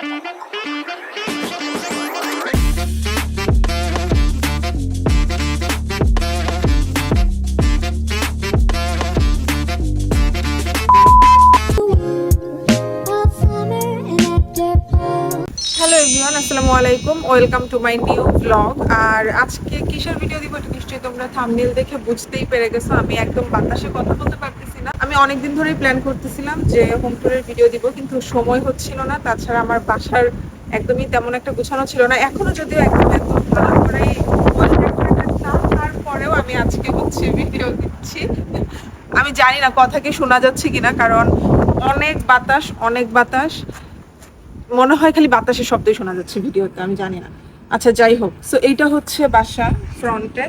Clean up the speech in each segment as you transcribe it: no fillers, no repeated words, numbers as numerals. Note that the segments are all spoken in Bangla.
হ্যালো এভরিওয়ান, আসসালামু আলাইকুম। Welcome to my new blog. আর আজকে কিসের ভিডিও দিব এটা নিশ্চয়ই তোমরা থাম্বনেল দেখে বুঝতেই পেরে গেছো। আমি একদম বাতাসে কথা বলতে পারতেছি না। আমি অনেকদিন ধরেই প্ল্যান করতেছিলাম যে হোম ট্যুরের ভিডিও দিব, কিন্তু সময় হচ্ছিল না। তাছাড়া আমার বাসার একদমই তেমন একটা গোছানো ছিল না, এখনো যদিও একদম এত ভালো করে তারপরেও আমি আজকে হচ্ছে ভিডিও দিচ্ছি। আমি জানি না কথা কি শোনা যাচ্ছে কিনা, কারণ অনেক বাতাস মনে হয়, খালি বাতাসের শব্দই শোনা যাচ্ছে ভিডিওতে, আমি জানি না। আচ্ছা, যাই হোক। সো এইটা হচ্ছে বাসা ফ্রন্টে,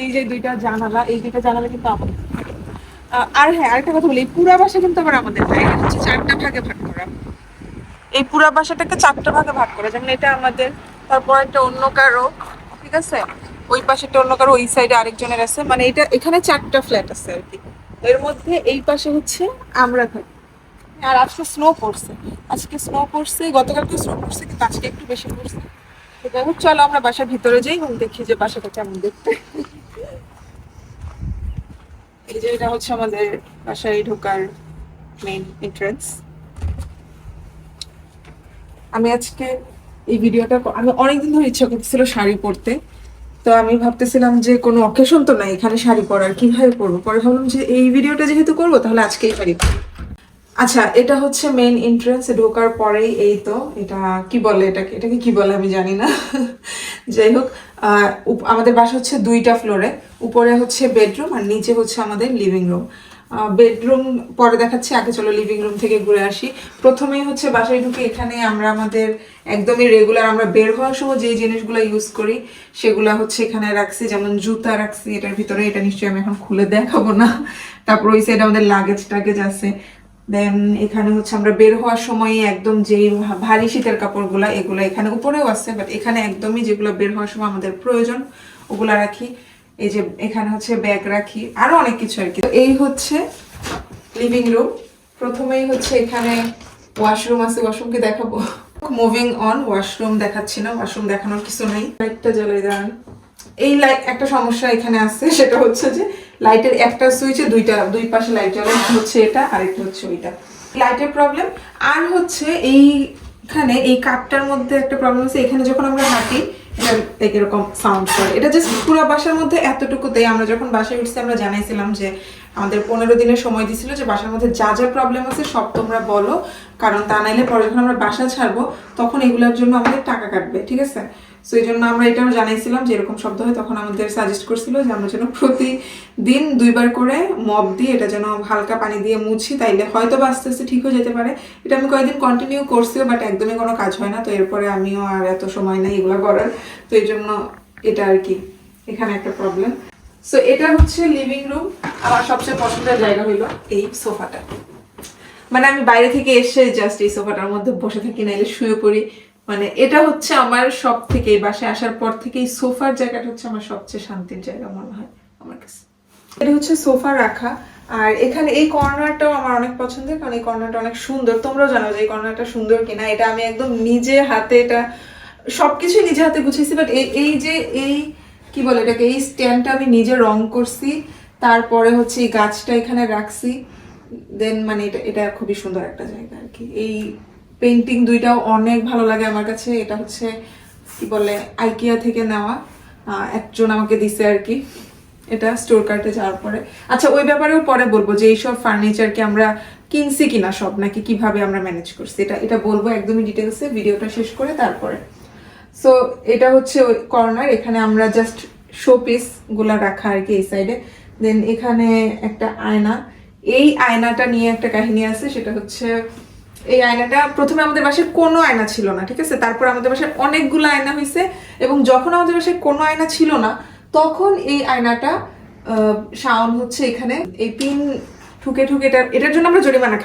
এই যে দুইটা জানালা কিন্তু আমাদের। আর হ্যাঁ, আরেকটা কথা বলি, এই পুরা বাসা কিন্তু আবার আমাদের না, এটা হচ্ছে চারটা ভাগে ভাগ করা। এই পুরা বাসাটাকে চারটা ভাগে ভাগ করা, যেমন এটা আমাদের, তারপর একটা অন্য কারো, ঠিক আছে, ওই পাশে একটা অন্য কারো, ওই সাইডে আরেকজনের আছে, মানে এটা এখানে চারটা ফ্ল্যাট আছে আর কি। এর মধ্যে এই পাশে হচ্ছে আমরা থাকি। আর আজকে স্নো পড়ছে, গতকালকে স্নো পড়ছে, কিন্তু আজকে একটু বেশি পড়ছে। তো যাই হোক, চলো আমরা বাসার ভিতরে যাই এবং দেখি যে বাসাটা কেমন দেখতে। এই যে এটা হচ্ছে আমাদের বাসায় ঢোকার মেইন এন্ট্রান্স। আমি আজকে এই ভিডিওটা, আমি অনেকদিন ধরে ইচ্ছা করতেছিল শাড়ি পরতে। তো আমি ভাবতেছিলাম যে কোনো অকেশন তো নাই এখানে শাড়ি পরার, কিভাবে পরবো। পরে ভাবলাম যে এই ভিডিওটা যেহেতু করবো, তাহলে আজকেই শাড়ি পরবো। আচ্ছা, এটা হচ্ছে মেইন এন্ট্রান্স। ঢোকার পরেই এই তো, এটা কি বলে, এটাকে কি বলে আমি জানি না। যাই হোক, আমাদের বাসা হচ্ছে দুইটা ফ্লোরে। উপরে হচ্ছে বেডরুম আর নিচে হচ্ছে আমাদের লিভিং রুম। বেডরুম পরে দেখাচ্ছি, আগে চলো লিভিং রুম থেকে ঘুরে আসি। প্রথমেই হচ্ছে বাসায় ঢুকে এখানে আমরা আমাদের একদমই রেগুলার আমরা বের হওয়ার সময় যে জিনিসগুলো ইউজ করি সেগুলা হচ্ছে এখানে রাখছি। যেমন জুতা রাখছি এটার ভিতরে, এটা নিশ্চয়ই আমি এখন খুলে দেখাবো না। তারপর ওই সাইডে আমাদের লাগেজ আছে। দেন এখানে হচ্ছে আমরা বের হওয়ার সময় একদম যেই ভারী শীতের কাপড়গুলা, এগুলো এখানে উপরেও আছে, বাট এখানে একদমই যেগুলো বের হওয়ার সময় আমাদের প্রয়োজন ওগুলা রাখি। এই যে এখানে হচ্ছে ব্যাগ রাখি, আরো অনেক কিছু আর কি। এই হচ্ছে লিভিং রুম। প্রথমেই হচ্ছে এখানে ওয়াশরুম আছে, ওয়াশরুমকে দেখাবো। মুভিং অন, ওয়াশরুম দেখাচ্ছি না, ওয়াশরুম দেখানোর কিছু নেই। লাইটটা জ্বালিয়ে দেন। এই লাইট একটা সমস্যা এখানে আছে, সেটা হচ্ছে যে লাইটের একটা সুইচে দুই পাশে লাইট জ্বলে, হচ্ছে এটা আর একটা হচ্ছে ওইটা, লাইটের প্রবলেম। আর হচ্ছে এইখানে এই কাপটার মধ্যে একটা প্রবলেম আছে, এখানে যখন আমরা হাঁটি এটা এরকম সাউন্ড করে। এটা জাস্ট পুরো বাসার মধ্যে এতটুকুতেই। আমরা যখন বাসায় উঠছি আমরা জানাইছিলাম যে আমাদের 15 দিনের সময় দিছিল যে বাসার মধ্যে যা যা প্রবলেম আছে সব তোমরা বলো, কারণ তা নাইলে পরে যখন আমরা বাসা ছাড়বো তখন এগুলোর জন্য আমাদের টাকা কাটবে, ঠিক আছে। সো এই জন্য আমরা এটাও জানাইছিলাম যে এরকম শব্দ হয়, তখন আমাদের সাজেস্ট করছিল যে আমরা যেন প্রতিদিন 2বার করে মপ দিয়ে এটা যেন হালকা পানি দিয়ে মুছি, তাইলে হয়তো আস্তে আস্তে ঠিক হয়ে যেতে পারে। এটা আমি কয়েকদিন কন্টিনিউ করছিও, বাট একদমই কোনো কাজ হয় না। তো এরপরে আমিও আর এত সময় নেই এগুলো করার, তো এই জন্য এটা আর কি এখানে একটা প্রবলেম। সো এটা হচ্ছে লিভিং রুম। আমার সবচেয়ে পছন্দের জায়গা হলো এই সোফাটা। মানে আমি বাইরে থেকে এসে জাস্ট এই সোফাটার মধ্যে বসে থাকি, নাইলে শুয়ে পড়ি। মানে এটা হচ্ছে আমার সব থেকে, এই বাসায় আসার পর থেকে এই সোফার জায়গাটা হচ্ছে আমার সবচেয়ে শান্তির জায়গা মনে হয় আমার কাছে। এটা হচ্ছে সোফা রাখা। আর এখানে এই কর্নারটাও আমার অনেক পছন্দের, কারণ এই কর্নারটা অনেক সুন্দর। তোমরাও জানো যে এই কর্নারটা সুন্দর কিনা। এটা আমি একদম নিজে হাতে, এটা সবকিছু নিজে হাতে গুছিয়েছি। বাট এই যে এই কি বলে এটাকে, এই স্ট্যান্ডটা আমি নিজে রং করছি। তারপরে হচ্ছে এই গাছটা এখানে রাখছি। দেন মানে এটা খুবই সুন্দর একটা জায়গা আর কি। এই পেন্টিং দুইটাও অনেক ভালো লাগে আমার কাছে। এটা হচ্ছে কি বলে আইকিয়া থেকে নেওয়া, একজন আমাকে দিছে আর কি, এটা স্টোর কার্টে যাওয়ার পরে। আচ্ছা, ওই ব্যাপারেও পরে বলবো যে এইসব ফার্নিচারকে আমরা কিনছি কিনা সব, নাকি কিভাবে আমরা ম্যানেজ করছি, এটা বলবো একদমই ডিটেলসে ভিডিওটা শেষ করে তারপরে। সো এটা হচ্ছে ওই কর্নার, এখানে আমরা জাস্ট শো পিস গুলা রাখা আর কি এই সাইডে। দেন এখানে একটা আয়না। এই আয়নাটা নিয়ে একটা কাহিনী আছে, সেটা হচ্ছে এই আয়নাটা প্রথমে আমাদের বাসায় কোনো আয়না ছিল না, ঠিক আছে। তারপর আমাদের বাসায় অনেকগুলো আয়না হয়েছে, এবং যখন আমাদের বাসায় কোনো আয়না ছিল না তখন এই আয়নাটা শাওন হচ্ছে এখানে এই পিন ঠুকে এটার জন্য আমরা জরিমানা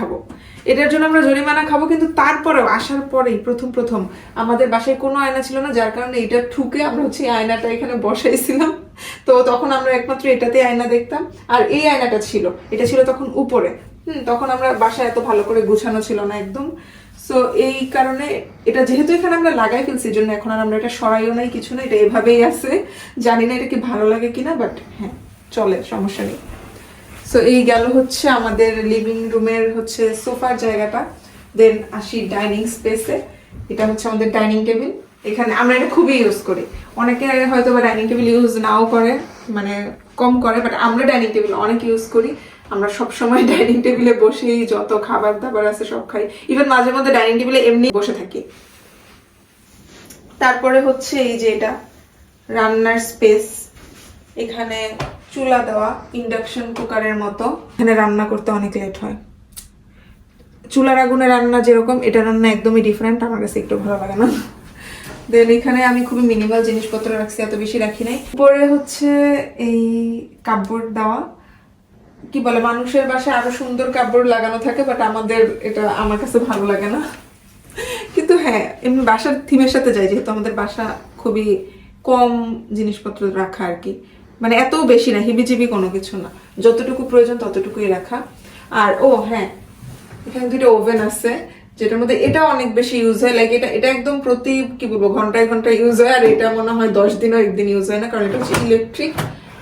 খাবো। কিন্তু তারপরেও আসার পরেই প্রথম আমাদের বাসায় কোনো আয়না ছিল না, যার কারণে এটা ঠুকে আমরা হচ্ছে আয়নাটা এখানে বসাইছিলাম। তো তখন আমরা একমাত্র এটাতে আয়না দেখতাম। আর এই আয়নাটা ছিল, এটা ছিল তখন উপরে। তখন আমরা বাসায় এত ভালো করে গুছানো ছিল না একদম। সো এই কারণে এটা যেহেতু এখানে আমরা লাগাই ফেলছি, জন্য এখন আর আমরা এটা সরাইও নাই, কিছু না, এটা এভাবেই আছে। জানি না এটা কি ভালো লাগে কিনা, বাট হ্যাঁ চলে, সমস্যা নেই। সো এই গেল হচ্ছে আমাদের লিভিং রুমের হচ্ছে সোফার জায়গাটা। দেন আসি ডাইনিং স্পেসে। এটা হচ্ছে আমাদের ডাইনিং টেবিল। এখানে আমরা এটা খুবই ইউজ করি। অনেকে হয়তো বা ডাইনিং টেবিল ইউজ নাও করে, মানে কম করে, বাট আমরা ডাইনিং টেবিল অনেক ইউজ করি। আমরা সব সময় ডাইনিং টেবিলে বসেই যত খাবার দাবার আছে সব খাই, ইভেন মাঝে মধ্যে ডাইনিং টেবিলে এমনি বসে থাকি। তারপরে হচ্ছে এই যে এটা রান্নার স্পেস। এখানে চুলা দেওয়া, ইন্ডাকশন কুকারের মতো। এখানে রান্না করতে অনেক লেট হয়। চুলার আগুনে রান্না যেরকম, এটা রান্না একদমই ডিফারেন্ট, আমার কাছে একটু ভালো লাগে না। দেন এখানে আমি খুবই মিনিমাল জিনিসপত্র রাখছি, এত বেশি রাখি নাই। উপরে হচ্ছে এই কাপবোর্ড দেওয়া। কি বলে, মানুষের বাসায় আরো সুন্দর কাপড় লাগানো থাকে, বাট আমাদের এটা আমার কাছে ভালো লাগে না। কিন্তু হ্যাঁ, এমনি বাসার থিমের সাথে যায়, যেহেতু আমাদের বাসা খুবই কম জিনিসপত্র রাখা আর কি, মানে এত বেশি না, হিবিজিবি কোনো কিছু না, যতটুকু প্রয়োজন ততটুকুই রাখা। আর ও হ্যাঁ, এখানে দুটো ওভেন আছে, যেটার মধ্যে এটা অনেক বেশি ইউজ হয়। লাইক এটা এটা একদম প্রতি কি বলবো ঘন্টায় ঘন্টায় ইউজ হয়। আর এটা মনে হয় 10 দিনও একদিন ইউজ হয় না, কারণ এটা হচ্ছে ইলেকট্রিক।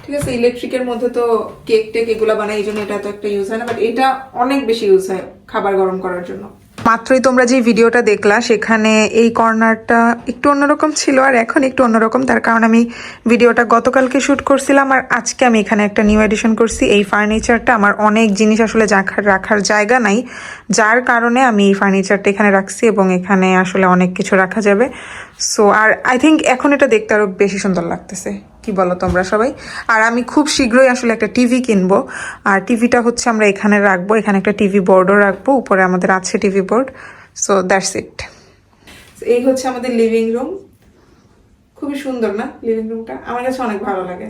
ঠিক আছে, ইলেকট্রিকের মধ্যে তো কেক টেক এগুলো বানায়, এই জন্য এটা তো একটা ইউজ হয় না, বাট এটা অনেক বেশি ইউজ হয় খাবার গরম করার জন্য। মাত্রই তোমরা যে ভিডিওটা দেখলা, সেখানে এই কর্নারটা একটু অন্যরকম ছিল, আর এখন একটু অন্যরকম। তার কারণ আমি ভিডিওটা গতকালকে শ্যুট করছিলাম, আর আজকে আমি এখানে একটা নিউ এডিশন করছি। এই ফার্নিচারটা আমার অনেক জিনিস আসলে রাখার জায়গা নাই, যার কারণে আমি এই ফার্নিচারটা এখানে রাখছি, এবং এখানে আসলে অনেক কিছু রাখা যাবে। সো আর আই থিঙ্ক এখন এটা দেখতে আরও বেশি সুন্দর লাগতেছে, কি বলো তোমরা সবাই? আর আমি খুব শীঘ্রই আসলে একটা টিভি কিনবো, আর টিভিটা হচ্ছে আমরা এখানে রাখবো। এখানে একটা টিভি বোর্ডও রাখবো, উপরে আমাদের আছে TV board. So that's it. এই হচ্ছে আমাদের লিভিং রুম। খুবই সুন্দর না লিভিং রুমটা? আমার কাছে অনেক ভালো লাগে।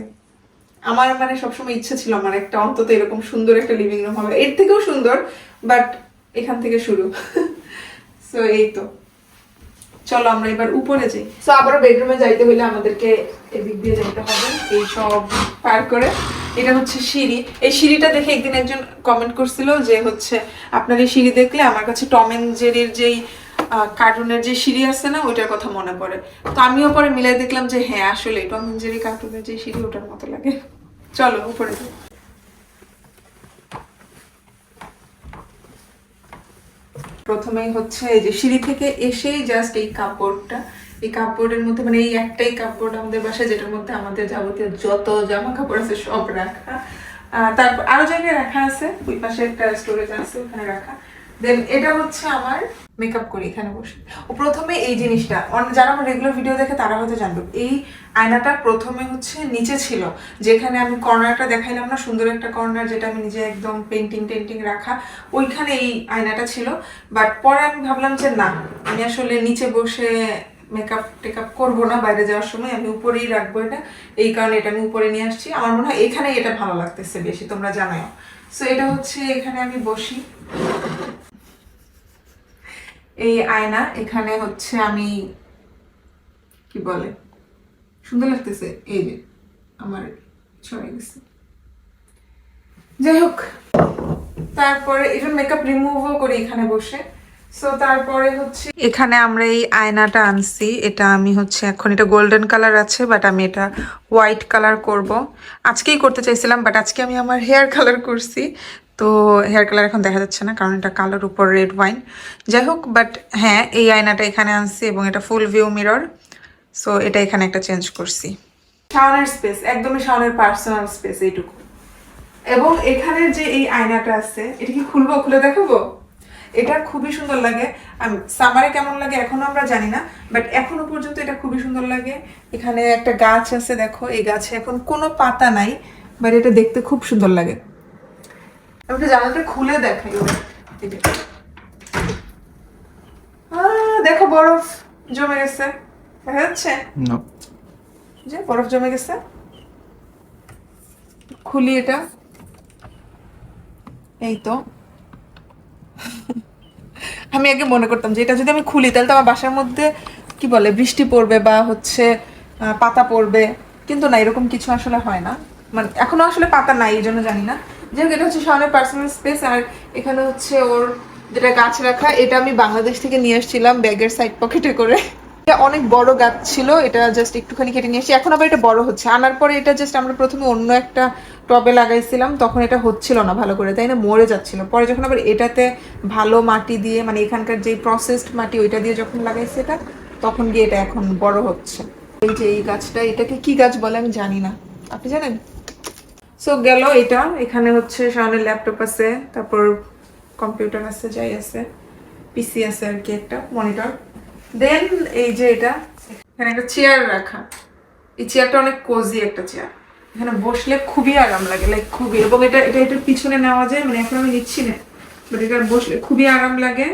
আমার মানে সবসময় ইচ্ছা ছিল আমার একটা অন্তত এরকম সুন্দর একটা লিভিং রুম হবে, এর থেকেও সুন্দর, বাট এখান থেকে শুরু। সো এই তো, চলো আমরা এবার উপরে যাই। সো আবারও বেডরুমে যাইতে হইলে আমাদেরকে এদিক দিয়ে যাইতে হবে, এই সব পার করে। এটা হচ্ছে সিঁড়ি। এই সিঁড়িটা দেখে একদিন একজন কমেন্ট করছিল যে হচ্ছে আপনার এই সিঁড়ি দেখলে আমার কাছে টম এন্ড জেরির যেই কার্টুনের যে সিঁড়ি আছে না, ওইটার কথা মনে পড়ে। তো আমিও পরে মিলাই দেখলাম যে হ্যাঁ, আসলে টম এন্ড জেরি কার্টুনের যে সিঁড়ি, ওটার মতো লাগে। চলো উপরে যাই। প্রথমেই হচ্ছে এই যে সিঁড়ি থেকে এসেই জাস্ট এই কাপড়টা, এই কাপড়ের মধ্যে মানে এই একটাই কাপড় আমাদের বাসায়, যেটার মধ্যে আমাদের যাবতীয় যত জামা কাপড় আছে সব রাখা। তারপর আরো জায়গায় রাখা আছে, ওই পাশে একটা স্টোরেজ আছে, ওখানে রাখা। দেন এটা হচ্ছে আমার মেকআপ করি এখানে বসে। ও প্রথমে এই জিনিসটা, যারা আমার রেগুলার ভিডিও দেখে তারা হয়তো জানবে, এই আয়নাটা প্রথমে হচ্ছে নিচে ছিল, যেখানে আমি কর্নারটা দেখাইলাম না, সুন্দর একটা কর্নার যেটা আমি নিজে একদম পেন্টিং টেন্টিং রাখা, ওইখানে এই আয়নাটা ছিল। বাট পরে আমি ভাবলাম যে না, আমি আসলে নিচে বসে মেকআপ টেকআপ করবো না, বাইরে যাওয়ার সময় আমি উপরেই রাখবো এটা, এই কারণে এটা আমি উপরে নিয়ে আসছি। আমার মনে হয় এখানে এটা ভালো লাগতেছে বেশি, তোমরা জানাও। সো এটা হচ্ছে এখানে আমি বসি, এই আয়না। এখানে হচ্ছে আমি কি বলে, সুন্দর লাগতেছে, এই যে আমার ছড়ে গেছে, যাই হোক। তারপরে এটা মেকআপ রিমুভও করি এখানে বসে। সো তারপরে হচ্ছে এখানে আমরা এই আয়নাটা আনছি, এটা আমি হচ্ছে এখন, এটা গোল্ডেন কালার আছে, বাট আমি এটা হোয়াইট কালার করব। আজকেই করতে চাইছিলাম, বাট আজকে আমি আমার হেয়ার কালার করছি, তো হেয়ার কালার এখন দেখা যাচ্ছে না, কারণ এটা কালার উপর রেড ওয়াইন। যাই হোক, বাট হ্যাঁ, এই আয়নাটা এখানে আনছি, এবং এটা ফুল ভিউ মিরর। সো এটা এখানে একটা চেঞ্জ করছি। শাওনের স্পেস, একদমই শাওনের পার্সোনাল স্পেস এইটুকু। এবং এখানের যে এই আয়নাটা আছে, এটা কি খুলবো, খুলে দেখাবো? এটা খুবই সুন্দর লাগে। সামারে কেমন লাগে এখনো আমরা জানি না, বাট এখনো পর্যন্ত এটা খুবই সুন্দর লাগে। এখানে একটা গাছ আছে, দেখো, এই গাছে এখন কোনো পাতা নাই, বাট এটা দেখতে খুব সুন্দর লাগে। আমি একটু জানালাটা খুলে দেখাই। দেখো বরফ জমে গেছে, দেখা যাচ্ছে যে বরফ জমে গেছে। খুলি এটা, এই তো। আমি আগে মনে করতাম যে এটা যদি আমি খুলি তাহলে তো আমার বাসার মধ্যে কি বলে বৃষ্টি পড়বে বা হচ্ছে পাতা পড়বে, কিন্তু না, এরকম কিছু আসলে হয় না, মানে এখনো আসলে পাতা নাই, এই জন্য জানি না। যেহেতু এটা হচ্ছে শাওনের পার্সোনাল স্পেস। আর এখানে হচ্ছে ওর যেটা গাছ রাখা, এটা আমি বাংলাদেশ থেকে নিয়ে আসছিলাম ব্যাগের সাইড পকেটে করে। এটা অনেক বড় গাছ ছিল, এটা জাস্ট একটুখানি কেটে নিয়ে এসেছি, এখন আবার এটা বড় হচ্ছে। আনার পরে এটা জাস্ট আমরা প্রথমে অন্য একটা টবে লাগাইছিলাম, তখন এটা হচ্ছিল না ভালো করে, তাই না, মরে যাচ্ছিল। পরে যখন আবার এটাতে ভালো মাটি দিয়ে, মানে এখানকার যে প্রসেসড মাটি ওইটা দিয়ে যখন লাগাইছি এটা, তখন গিয়ে এটা এখন বড় হচ্ছে। এই যে এই গাছটা, এটাকে কি গাছ বলে আমি জানি না, আপনি জানেন? সো গেল এটা। এখানে হচ্ছে শাওনের ল্যাপটপ আছে, তারপর কম্পিউটার আছে, যাই আছে, পিসি আছে আর কি, একটা মনিটর। দেন এই যে এটা, এখানে একটা চেয়ার রাখা। এই চেয়ারটা অনেক কোজি একটা চেয়ার, এখানে বসলে খুবই আরাম লাগে, লাইক খুবই। এবং এটা এটা এটার পিছনে নেওয়া যায়, মানে এখন আমি নিচ্ছি না, বাট এটা বসলে খুবই আরাম লাগে।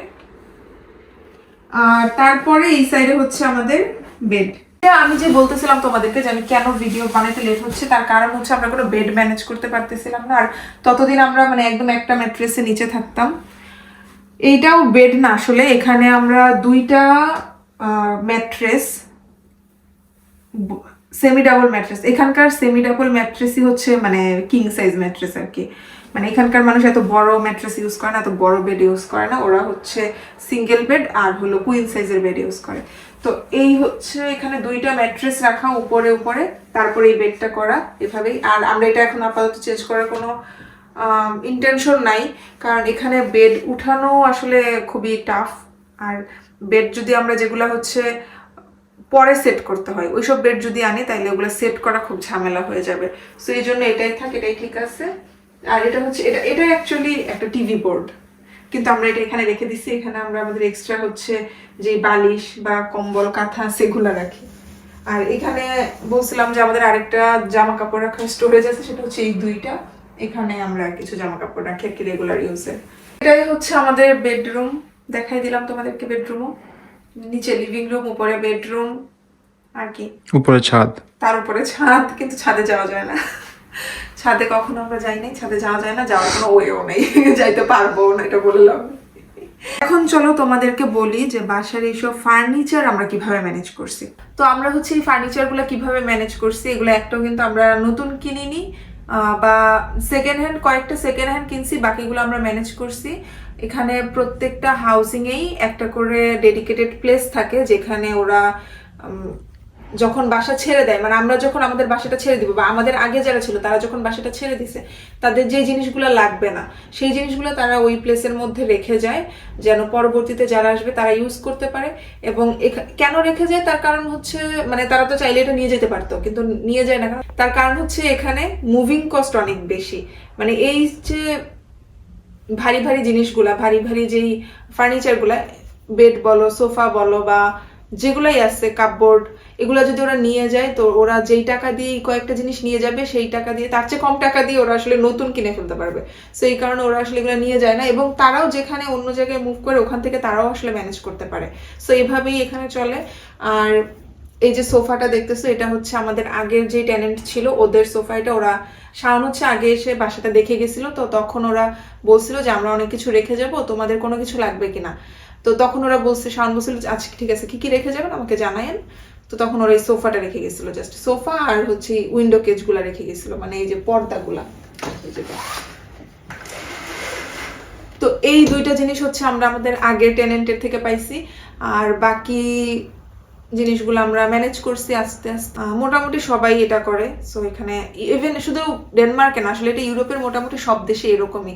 আর তারপরে এই সাইডে হচ্ছে আমাদের বেড। আমি যে বলতেছিলাম তোমাদেরকে যে আমি কেন ভিডিও বানাতে লেট হচ্ছে, তার কারণ হচ্ছে আমরা কোনো বেড ম্যানেজ করতে পারতেছিলাম না। আর ততদিন আমরা মানে একদম একটা ম্যাট্রেসের নিচে থাকতাম। এইটাও বেড না আসলে, এখানে আমরা দুইটা ম্যাট্রেস, সেমি ডাবল ম্যাট্রেস, এখানকার সেমি ডাবল ম্যাট্রেসই হচ্ছে মানে কিং সাইজ ম্যাট্রেস আর কি। মানে এখানকার মানুষ এত বড় ম্যাট্রেস ইউজ করে না, এত বড় বেড ইউজ করে না, ওরা হচ্ছে সিঙ্গেল বেড আর হলো কুইন সাইজের বেড ইউজ করে। তো এই হচ্ছে এখানে দুইটা ম্যাট্রেস রাখা উপরে উপরে, তারপরে এই বেডটা করা এভাবেই। আর আমরা এটা এখন আপাতত চেঞ্জ করার কোনো ইন্টেনশন নাই, কারণ এখানে বেড উঠানো আসলে খুবই টাফ। আর বেড যদি আমরা যেগুলো হচ্ছে পরে সেট করতে হয়, ওইসব বেড যদি আনি তাইলে ওগুলো সেট করা খুব ঝামেলা হয়ে যাবে। সো এই জন্য এটাই থাক, এটাই ঠিক আছে। আর এটা হচ্ছে এটা অ্যাকচুয়ালি একটা টিভি বোর্ড, কিন্তু আমরা এটা এখানে রেখে দিচ্ছি। এখানে আমরা আমাদের এক্সট্রা হচ্ছে যে বালিশ বা কম্বল কাঁথা সেগুলো রাখি। আর এখানে বলছিলাম যে আমাদের আরেকটা জামা কাপড় রাখার স্টোরেজ আছে, সেটা হচ্ছে এই দুইটা। এখানে আমরা কিছু জামা কাপড় রাখি আর কি, রেগুলার ইউজে। এটাই হচ্ছে আমাদের বেডরুম, দেখাই দিলাম তোমাদেরকে বেডরুমও। নিচে লিভিং রুম, উপরে বেডরুম, আর কি উপরে ছাদ, তার উপরে ছাদ, কিন্তু ছাদে যাওয়া যায় না। ছাদে কখনো আমরা যাই নাই, ছাদে যাওয়া যায় না, যাওয়ার কোনো ওয়েও নেই, যাইতে পারবো না, এটা বললাম। এখন চলো তোমাদেরকে বলি যে বাসার এইসব ফার্নিচার আমরা কিভাবে ম্যানেজ করছি। তো আমরা হচ্ছে এই ফার্নিচারগুলো কিভাবে ম্যানেজ করছি, এগুলো একটাও কিন্তু আমরা নতুন কিনিনি, বা সেকেন্ড হ্যান্ড, কয়েকটা সেকেন্ড হ্যান্ড কিনছি, বাকিগুলো আমরা ম্যানেজ করছি। এখানে প্রত্যেকটা হাউসিংয়েই একটা করে ডেডিকেটেড প্লেস থাকে, যেখানে ওরা যখন বাসা ছেড়ে দেয়, মানে আমরা যখন আমাদের বাসাটা ছেড়ে দিব, বা আমাদের আগে যারা ছিল তারা যখন বাসাটা ছেড়ে দিছে, তাদের যে জিনিসগুলো লাগবে না সেই জিনিসগুলো তারা ওই প্লেসের মধ্যে রেখে যায়, যেন পরবর্তীতে যারা আসবে তারা ইউজ করতে পারে। এবং কেন রেখে যায় তার কারণ হচ্ছে, মানে তারা তো চাইলে এটা নিয়ে যেতে পারতো, কিন্তু নিয়ে যায় না, তার কারণ হচ্ছে এখানে মুভিং কস্ট অনেক বেশি। মানে এই যে ভারী ভারী জিনিসগুলা, ভারী ভারী যেই ফার্নিচারগুলা, বেড বলো, সোফা বলো, বা যেগুলাই আছে কাপবোর্ড, এগুলো যদি ওরা নিয়ে যায়, তো ওরা যেই টাকা দিয়ে কয়েকটা জিনিস নিয়ে যাবে, সেই টাকা দিয়ে, তার চেয়ে কম টাকা দিয়ে ওরা আসলে নতুন কিনে ফেলতে পারবে। সো এই কারণে ওরা আসলে এগুলো নিয়ে যায় না, এবং তারাও যেখানে অন্য জায়গায় মুভ করে ওখান থেকে তারাও আসলে ম্যানেজ করতে পারে। সো এইভাবেই এখানে চলে। আর এই যে সোফাটা দেখতেছো, এটা হচ্ছে আমাদের আগের যে টেনেন্ট ছিল ওদের সোফা। এটা ওরা, শাওন হচ্ছে আগে এসে বাসাটা দেখে গেছিল, তো তখন ওরা বলছিল যে আমরা অনেক কিছু রেখে যাব, তোমাদের কোনো কিছু লাগবে কিনা। তো তখন ওরা বলছে, শাওন বলছিল আচ্ছা ঠিক আছে, কি কি রেখে যাবেন আমাকে জানায়েন। তো তখন ওরা এই সোফাটা রেখে গেছিল, জাস্ট সোফা, আর হচ্ছে উইন্ডো কেজ গুলা রেখে গেছিল, মানে এই যে পর্দাগুলা। তো এই দুইটা জিনিস হচ্ছে আমরা আমাদের আগের টেনেন্টের থেকে পাইছি। আর বাকি জিনিসগুলো আমরা ম্যানেজ করছি আস্তে আস্তে, মোটামুটি সবাই এটা করে। সো এখানে ইভেন শুধু ডেনমার্কে না, আসলে এটা ইউরোপের মোটামুটি সব দেশে এরকমই,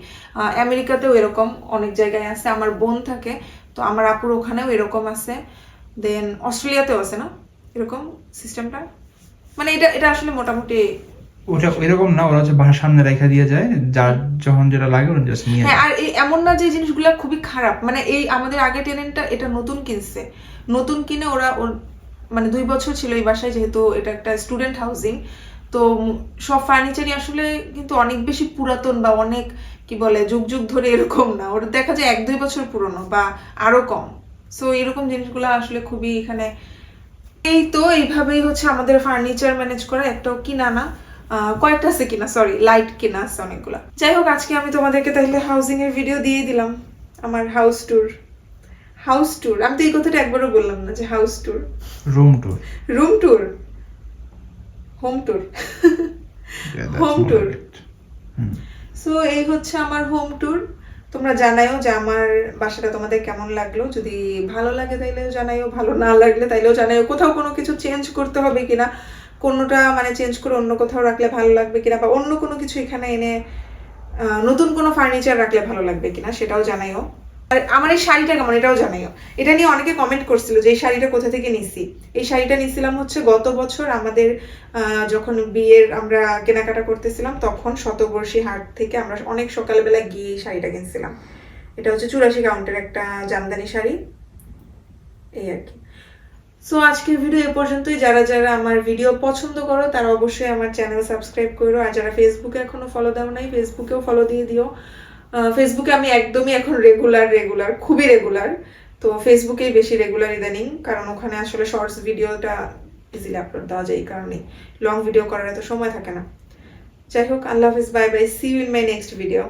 আমেরিকাতেও এরকম অনেক জায়গায় আছে। আমার বোন থাকে, তো আমার আপুর ওখানেও এরকম আছে। দেন অস্ট্রেলিয়াতেও আছে না এরকম সিস্টেমটা, মানে এটা এটা আসলে মোটামুটি ওটা এরকম না, ওরা হচ্ছে বাসার সামনে রেখে দিয়ে যায়, যার যখন যেটা লাগে ওরা জাস্ট নিয়ে হ্যাঁ। যায়। আর এই এমন না যে জিনিসগুলো খুবই খারাপ, মানে এই আমাদের আগে টেনেন্টটা এটা নতুন কিনছে, নতুন কিনে ওরা মানে 2 বছর ছিল এই বাসায়, যেহেতু এটা একটা স্টুডেন্ট হাউজিং। তো সব ফার্নিচারই আসলে কিন্তু অনেক বেশি পুরাতন, বা অনেক কি বলে যুগ যুগ ধরে এরকম না, ওটা দেখা যায় 1-2 বছর পুরনো বা আরো কম। সো এরকম জিনিসগুলো আসলে খুবই এখানে। এই তো এইভাবেই হচ্ছে আমাদের ফার্নিচার ম্যানেজ করা, একটাও কিনা না, কয়েকটা আছে কিনা, সরি, লাইট কিনা আছে অনেকগুলা। যাই হোক, আজকে আমি তোমাদেরকে তাহলে হাউজিং এর ভিডিও দিয়ে দিলাম, আমার হাউস ট্যুর। হাউস ট্যুর, আমি তো এই কথাটা একবারও বললাম না যে house tour, room tour. Room tour. Home tour. Yeah, that's Home more tour. like it. Hmm. So এই হচ্ছে আমার হোম ট্যুর। তোমরা জানাইও যে আমার বাসাটা তোমাদের কেমন লাগলো, যদি ভালো লাগে তাইলেও জানাইও, ভালো না লাগলে তাইলেও জানাইও, কোথাও কোনো কিছু চেঞ্জ করতে হবে কিনা, কোনোটা মানে চেঞ্জ করে অন্য কোথাও রাখলে ভালো লাগবে কিনা, বা অন্য কোনো কিছু এখানে এনে নতুন কোনো ফার্নিচার রাখলে ভালো লাগবে কিনা সেটাও জানাইও। আর আমার এই শাড়িটা কেমন এটাও জানাইও। এটা নিয়ে অনেকে কমেন্ট করছিল যে এই শাড়িটা কোথা থেকে নিছি। এই শাড়িটা নিছিলাম হচ্ছে গত বছর আমাদের যখন বিয়ের আমরা কেনাকাটা করতেছিলাম তখন শতবর্ষী হাট থেকে আমরা অনেক সকালবেলা গিয়ে এই শাড়িটা কিনছিলাম। এটা হচ্ছে 84 কাউন্টের একটা জামদানি শাড়ি, এই আর কি। সো আজকের ভিডিও এ পর্যন্তই। যারা যারা আমার ভিডিও পছন্দ করো তারা অবশ্যই আমার চ্যানেল সাবস্ক্রাইব করো, আর যারা ফেসবুকে এখনো ফলো দাও নাই ফেসবুকেও ফলো দিয়ে দিও। ফেসবুকে আমি একদমই এখন রেগুলার খুবই রেগুলার, তো ফেসবুকেই বেশি রেগুলার ইদানিং, কারণ ওখানে আসলে শর্টস ভিডিওটা ইজিলি আপলোড দেওয়া যায়, এই কারণে লং ভিডিও করার এত সময় থাকে না। যাই হোক, আল্লাহ হাফিজ, bye bye, see you in my next video.